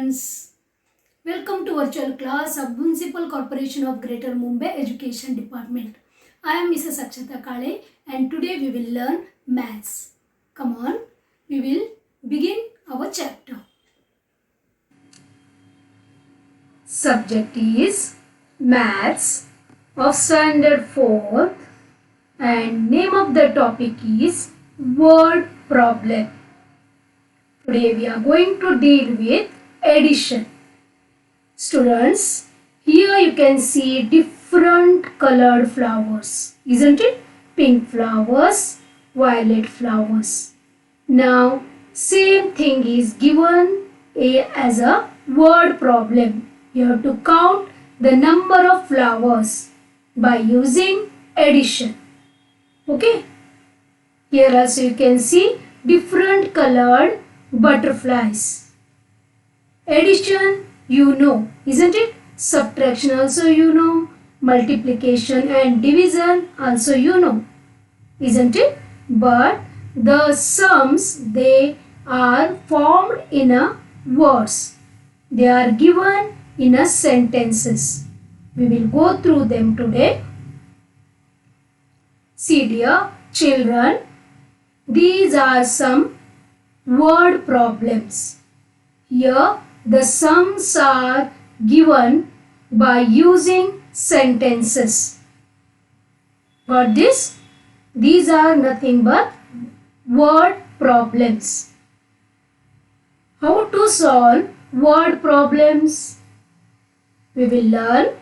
students, welcome to virtual class of Municipal Corporation of Greater Mumbai Education Department. I am Mrs. Akshata Kale and today we will learn maths. Come on, we will begin our chapter. Subject is Maths of Standard 4th and name of the topic is Word Problem. Today we are going to deal with addition. Students, here you can see different colored flowers, isn't it? Pink flowers, violet flowers. Now, same thing is given as a word problem. You have to count the number of flowers by using addition. Okay? Here also you can see different colored butterflies. Addition you know, isn't it? Subtraction also you know. Multiplication and division also you know, isn't it? But the sums, they are formed in a words. They are given in a sentences. We will go through them today. See dear children, these are some word problems. Here the sums are given by using sentences. Got this? These are nothing but word problems. How to solve word problems? We will learn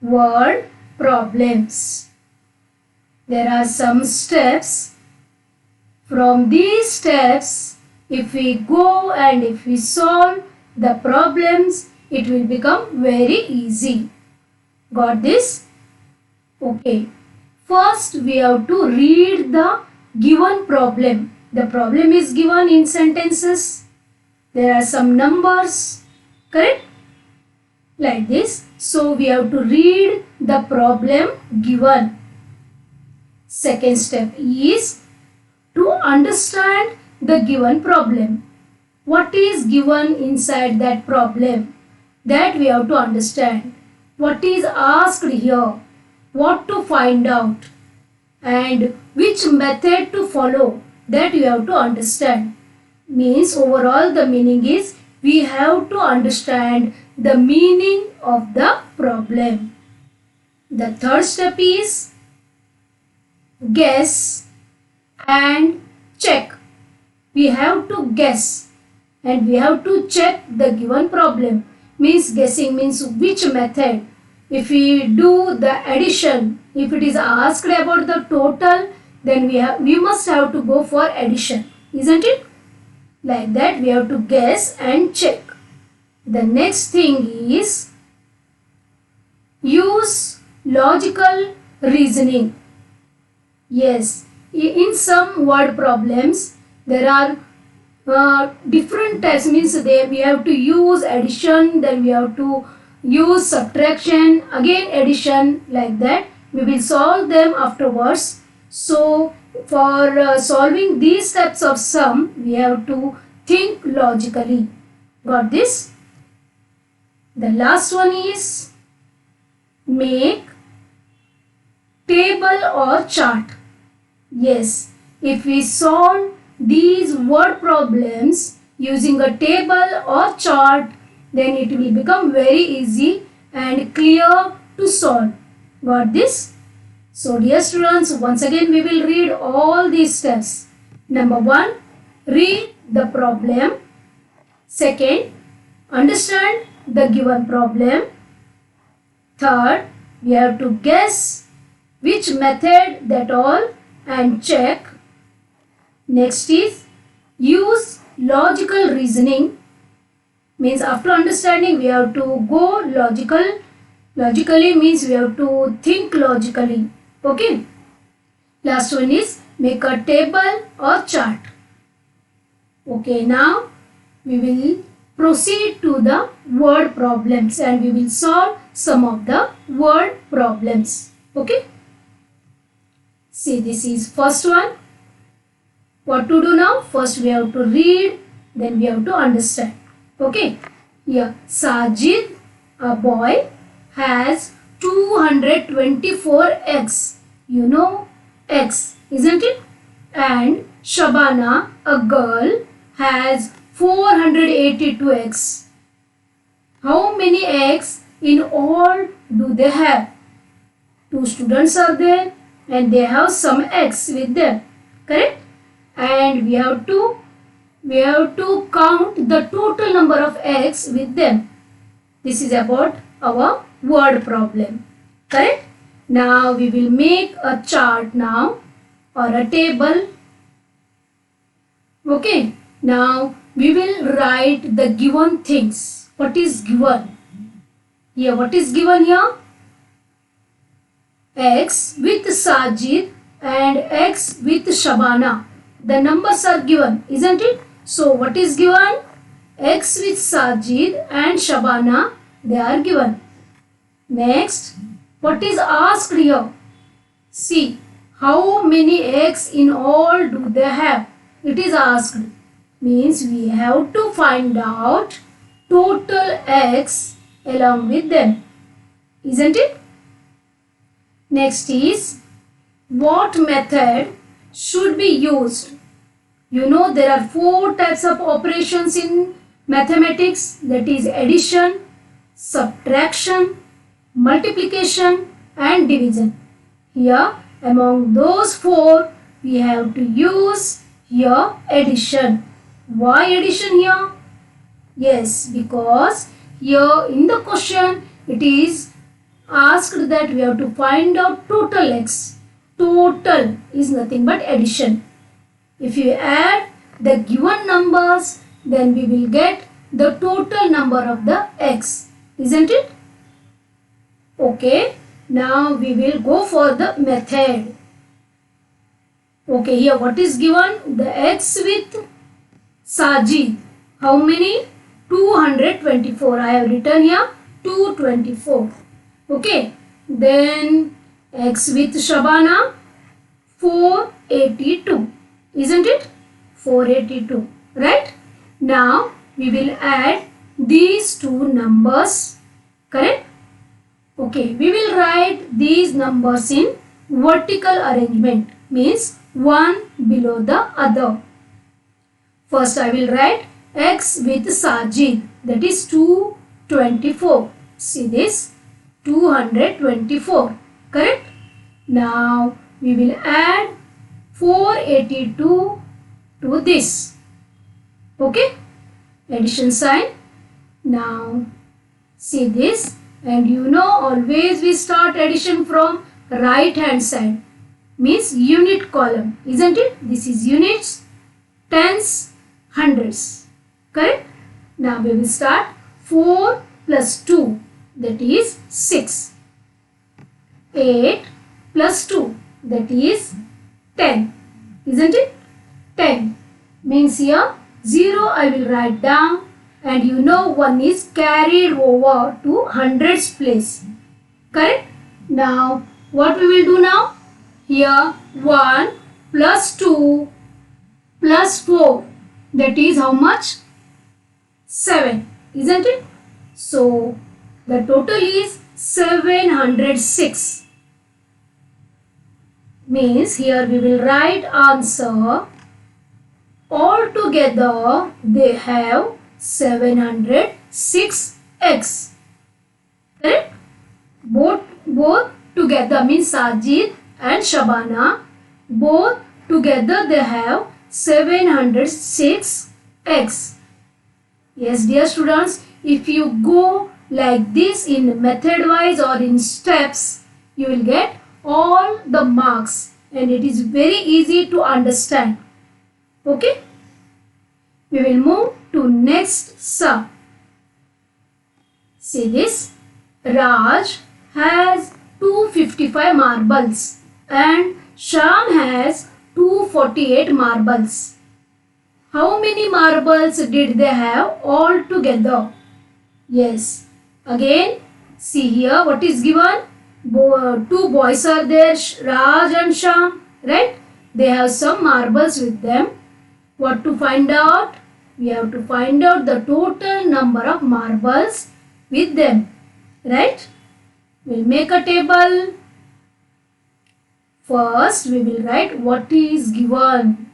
word problems. There are some steps. From these steps, if we go and if we solve the problems, it will become very easy. Got this? Okay. First, we have to read the given problem. The problem is given in sentences. There are some numbers, correct? Like this. So, we have to read the problem given. Second step is to understand the given problem. What is given inside that problem? That we have to understand. What is asked here? What to find out? And which method to follow? That you have to understand. Means overall the meaning is we have to understand the meaning of the problem. The third step is guess and check. We have to guess and we have to check the given problem. Means guessing means which method. If we do the addition, if it is asked about the total, then we must have to go for addition, isn't it? Like that we have to guess and check. The next thing is use logical reasoning. Yes, in some word problems there are different types, means we have to use addition, then we have to use subtraction, again addition, like that. We will solve them afterwards. So for solving these types of sum, we have to think logically. Got this? The last one is make table or chart. Yes, if we solve these word problems using a table or chart, then it will become very easy and clear to solve. Got this? So dear students, once again we will read all these steps. Number 1, read the problem. Second, understand the given problem. Third, we have to guess which method that all and check. Next is use logical reasoning. Means after understanding we have to go logical. Logically means we have to think logically. Okay. Last one is make a table or chart. Okay, now we will proceed to the word problems and we will solve some of the word problems. Okay. See, this is first one. What to do now? First we have to read then we have to understand. Okay. Here, Sajid, a boy, has 224 eggs. You know eggs, isn't it? And Shabana, a girl, has 482 eggs. How many eggs in all do they have? Two students are there and they have some eggs with them. Correct? And we have to count the total number of eggs with them. This is about our word problem. Correct? Now we will make a chart now or a table. Okay. Now we will write the given things. What is given? Here, what is given here? X with Sajid and X with Shabana. The numbers are given, isn't it? So what is given? X with Sajid and Shabana, they are given. Next, what is asked here? See, how many eggs in all do they have? It is asked. Means we have to find out total eggs along with them. Isn't it? Next is, what method should be used? You know there are 4 types of operations in mathematics, that is addition, subtraction, multiplication and division. Here among those 4 we have to use here addition. Why addition here? Yes, because here in the question it is asked that we have to find out total x. Total is nothing but addition. If you add the given numbers, then we will get the total number of the x, isn't it? Okay, now we will go for the method. Okay, here what is given? The x with Sajid. How many? 224. I have written here 224. Okay, then x with Shabana 482. Isn't it? 482. Right? Now we will add these 2 numbers. Correct? Okay, we will write these numbers in vertical arrangement. Means one below the other. First I will write x with Sajid, that is 224. See this? 224. Correct? Now we will add 482 to this. Okay? Addition sign. Now see this, and you know always we start addition from right hand side. Means unit column, isn't it? This is units, tens, hundreds. Correct? Now we will start 4 plus 2, that is 6. 8 plus 2, that is 10. Isn't it? 10. Means here 0 I will write down, and you know 1 is carried over to hundreds place. Correct? Now what we will do now? Here 1 plus 2 plus 4, that is how much? 7. Isn't it? So the total is 706. Means here we will write answer. Altogether they have 706 eggs. Correct? Both together means Sajid and Shabana. Both together they have 706 eggs. Yes, dear students, if you go like this in method wise or in steps, you will get all the marks, and it is very easy to understand. Okay? We will move to next sum. See this? Raj has 255 marbles and Sham has 248 marbles. How many marbles did they have all together? Yes. Again, see here what is given. 2 boys are there, Raj and Sham, right? They have some marbles with them. What to find out? we have to find out the total number of marbles with them, right? We'll make a table. First, we will write what is given.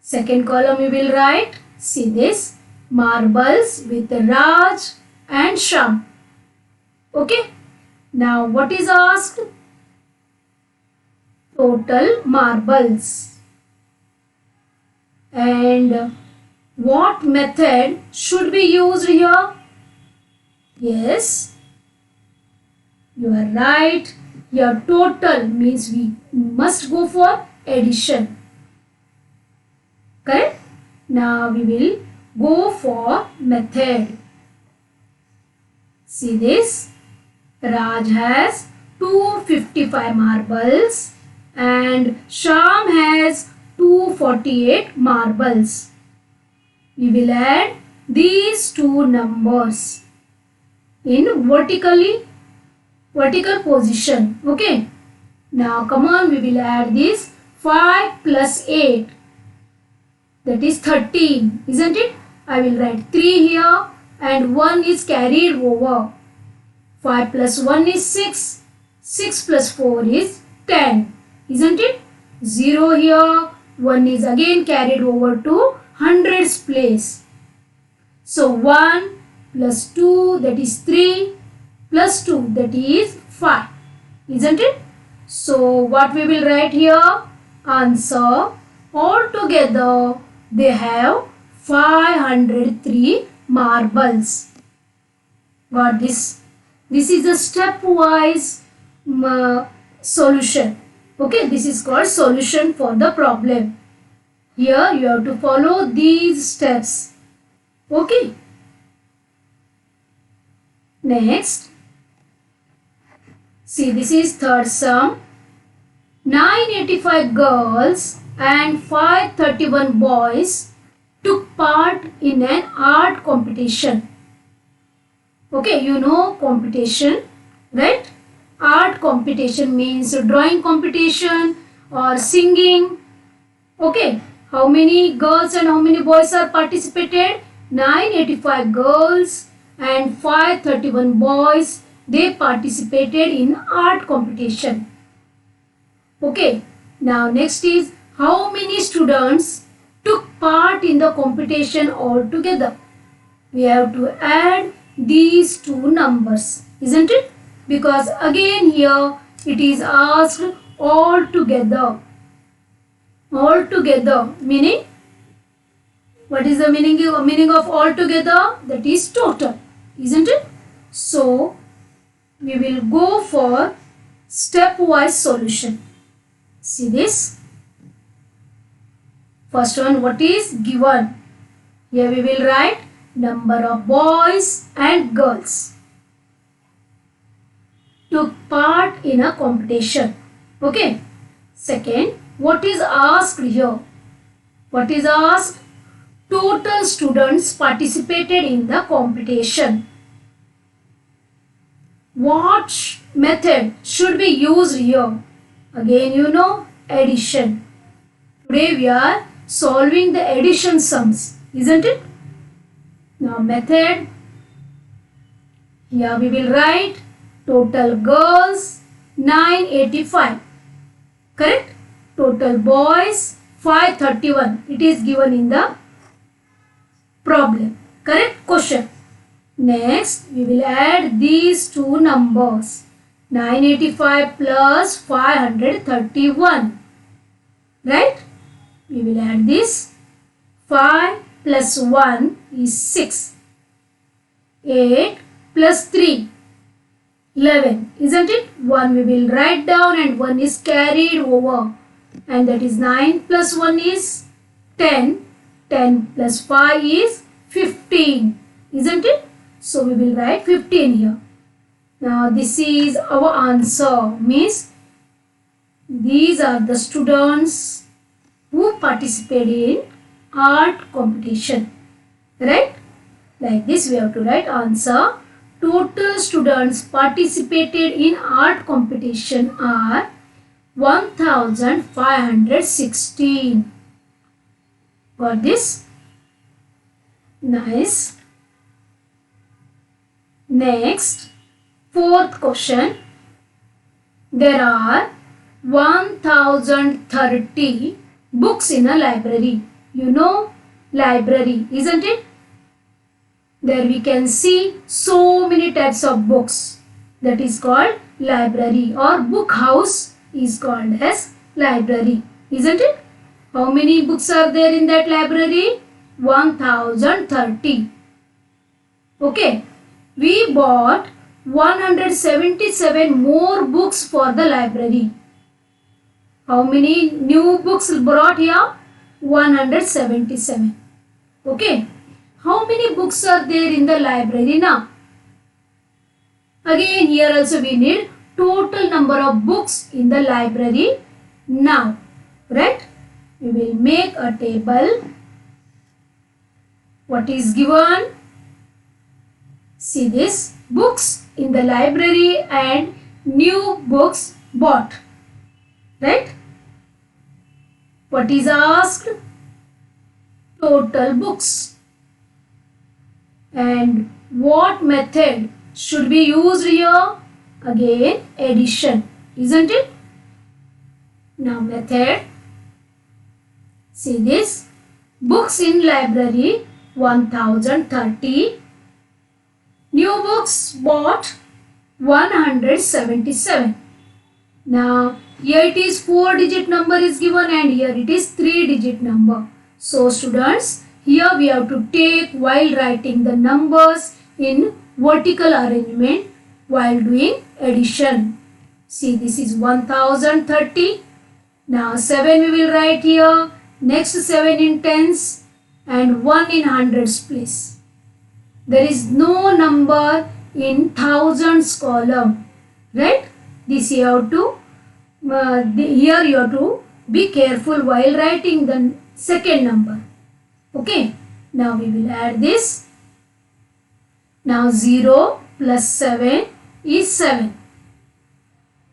Second column we will write, see this, marbles with Raj and Sham. Okay. Now what is asked? Total marbles. And what method should be used here? Yes, you are right. Your total means we must go for addition. Correct? Now we will go for method. See this. Raj has 255 marbles and Sham has 248 marbles. We will add these two numbers in vertical position. Okay. Now come on, we will add this 5 plus 8. That is 13, isn't it? I will write 3 here and 1 is carried over. 5 plus 1 is 6. 6 plus 4 is 10, isn't it? 0 here. 1 is again carried over to hundreds place. So 1 plus 2, that is 3, plus 2, that is 5, isn't it? So what we will write here? Answer. Altogether they have 503 marbles. Got this? This is a stepwise solution. Okay, this is called solution for the problem. Here you have to follow these steps. Okay. Next, see, this is third sum. 985 girls and 531 boys took part in an art competition. Okay, you know competition, right? Art competition means drawing competition or singing. Okay, how many girls and how many boys are participated? 985 girls and 531 boys, they participated in art competition. Okay, now next is how many students took part in the competition altogether. We have to add these two numbers, isn't it? Because again here it is asked altogether. Altogether meaning, what is the meaning of altogether? That is total, isn't it? So we will go for stepwise solution. See this. First one, what is given? Here we will write number of boys and girls took part in a competition. Okay. Second, what is asked here? What is asked? Total students participated in the competition. What method should be used here? Again, you know, addition. Today we are solving the addition sums, isn't it? Now method. Here we will write total girls 985. Correct? Total boys 531. It is given in the problem. Correct? Question. Next, we will add these two numbers. 985 plus 531. Right? We will add this. 5 plus 1 is 6. 8 plus 3. 11. Isn't it? 1 we will write down and 1 is carried over. And that is 9 plus 1 is 10. 10 plus 5 is 15. Isn't it? So we will write 15 here. Now this is our answer. Means these are the students who participated in art competition. Right? Like this we have to write answer. Total students participated in art competition are 1516. Got this? Nice. Next, fourth question. There are 1030 books in a library. You know library, isn't it? There we can see so many types of books. That is called library, or book house is called as library, isn't it? How many books are there in that library? 1030. Okay. We bought 177 more books for the library. How many new books brought here? 177. Okay. How many books are there in the library now? Again, here also we need total number of books in the library now. Right? We will make a table. What is given? See this, books in the library and new books bought. Right? What is asked? Total books. And what method should be used here? Again, addition, isn't it? Now method. See this, books in library 1030. New books bought 177. Now here it is 4-digit number is given and here it is 3-digit number. So students, here we have to take while writing the numbers in vertical arrangement while doing addition. See, this is 1030. Now 7 we will write here. Next 7 in tens and 1 in hundreds place. There is no number in thousands column, right? This you have to, here you have to be careful while writing the second number. Okay, now we will add this. Now 0 plus 7 is 7.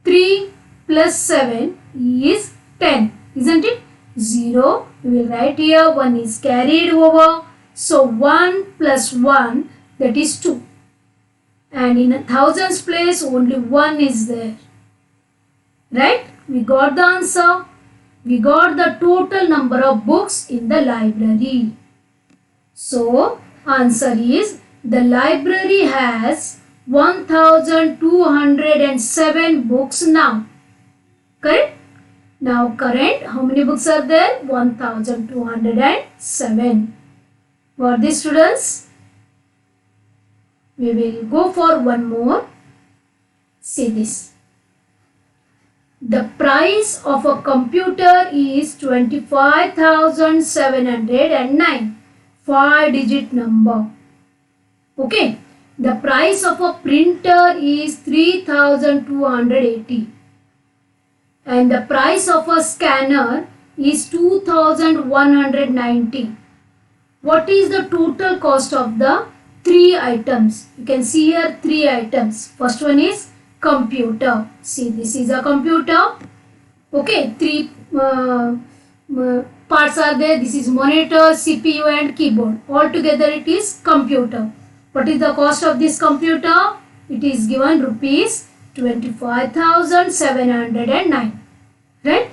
3 plus 7 is 10, isn't it? 0, we will write here, 1 is carried over. So 1 plus 1, that is 2. And in a thousands place, only 1 is there. Right? We got the answer. We got the total number of books in the library. So, answer is, the library has 1207 books now. Correct? Now current, how many books are there? 1207. Got this, students? We will go for one more. See this. The price of a computer is 25,709. 5-digit number. Okay. The price of a printer is 3,280. And the price of a scanner is 2,190. What is the total cost of the 3 items? You can see here 3 items. First one is computer. See, this is a computer. Okay, 3 parts are there. This is monitor, CPU and keyboard. Altogether it is computer. What is the cost of this computer? It is given rupees 25,709. Right?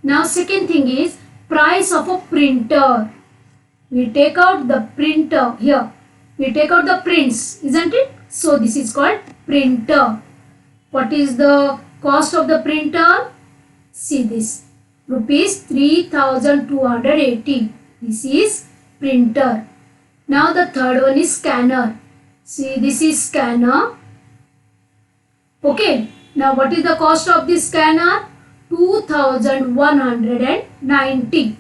Now second thing is price of a printer. We take out the printer here. We take out the prints, isn't it? So this is called printer. What is the cost of the printer? See this. Rupees 3,280. This is printer. Now the third one is scanner. See, this is scanner. Okay. Now what is the cost of this scanner? 2,190.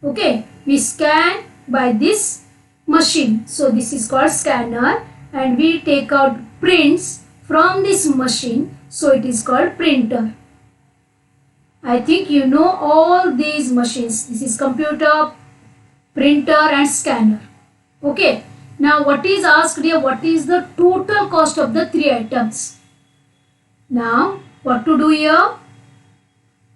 Okay. We scan by this machine. So this is called scanner, and we take out prints from this machine. So it is called printer. I think you know all these machines. This is computer, printer and scanner. Okay. Now what is asked here? What is the total cost of the 3 items? Now what to do here?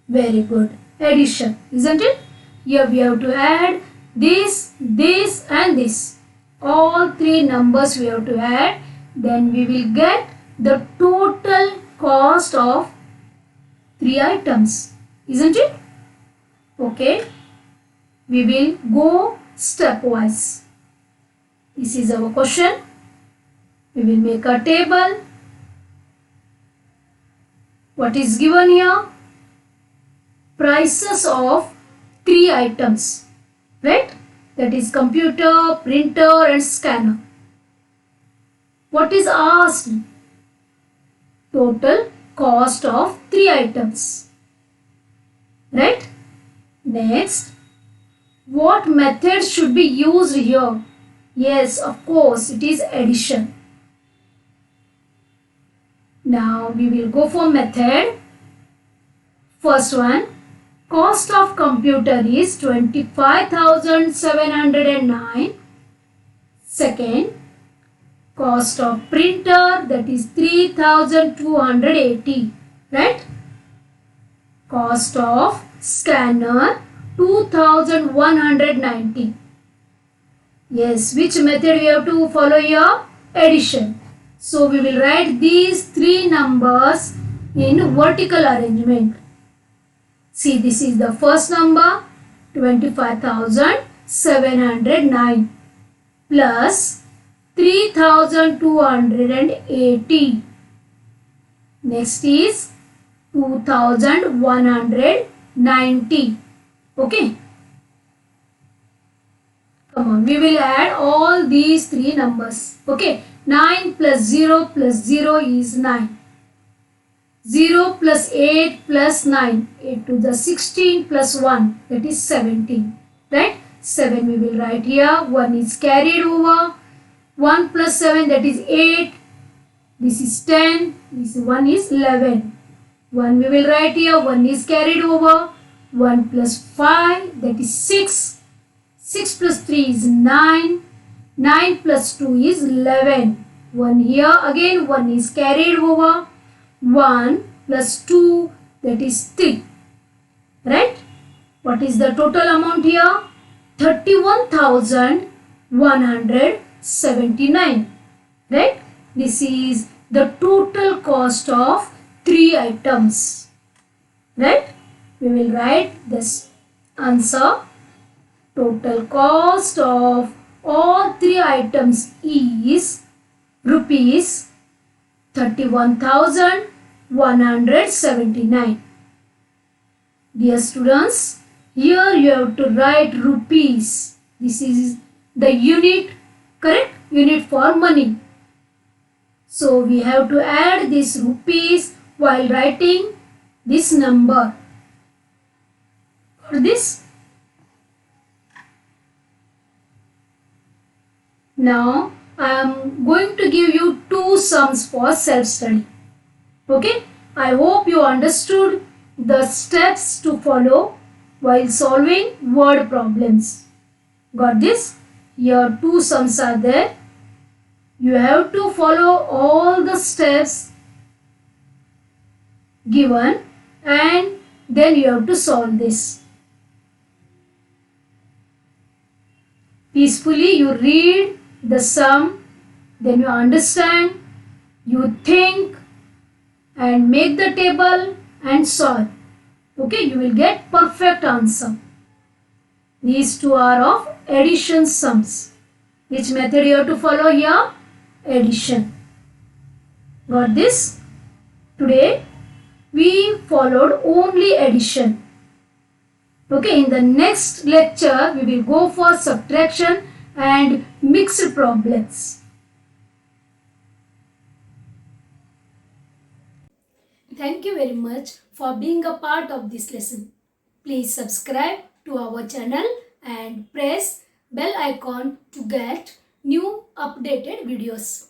Very good. Addition, isn't it? Here we have to add this, this and this. All three numbers we have to add. Then we will get the total cost of 3 items. Isn't it? Okay. We will go stepwise. This is our question. We will make a table. What is given here? Prices of 3 items. Right? That is computer, printer and scanner. What is asked? Total cost of 3 items. Right? Next, what method should be used here? Yes, of course, it is addition. Now we will go for method. First one, cost of computer is 25,709. Second, cost of printer, that is 3,280. Right? Cost of scanner 2,190. Yes, which method we have to follow here? Addition. So we will write these 3 numbers in vertical arrangement. See, this is the first number 25,709 plus 3,280. Next is 2,190. Okay. Come on, we will add all these 3 numbers. Okay. 9 plus 0 is 9. 0 plus 8 plus 9. 8 to the 16 plus 1. That is 17. Right? 7 we will write here. 1 is carried over. 1 plus 7, that is 8. This is 10. This 1 is 11. 1 we will write here. 1 is carried over. 1 plus 5, that is 6. 6 plus 3 is 9. 9 plus 2 is 11. 1 here again, 1 is carried over. 1 plus 2, that is 3. Right? What is the total amount here? 31,179. Right? This is the total cost of 3 items. Right? We will write this answer. Total cost of all 3 items is rupees 31,179. Dear students, here you have to write rupees. This is the unit, correct? Unit for money. So we have to add this rupees while writing this number. For this, now I am going to give you 2 sums for self-study. Okay? I hope you understood the steps to follow while solving word problems. Got this? Here 2 sums are there. You have to follow all the steps given and then you have to solve this. Peacefully you read the sum, then you understand, you think and make the table and solve. Okay, you will get perfect answer. These 2 are of addition sums. Which method you have to follow here? Addition. Got this? Today we followed only addition. Okay, in the next lecture we will go for subtraction and mixed problems. Thank you very much for being a part of this lesson. Please subscribe to our channel and press bell icon to get new updated videos.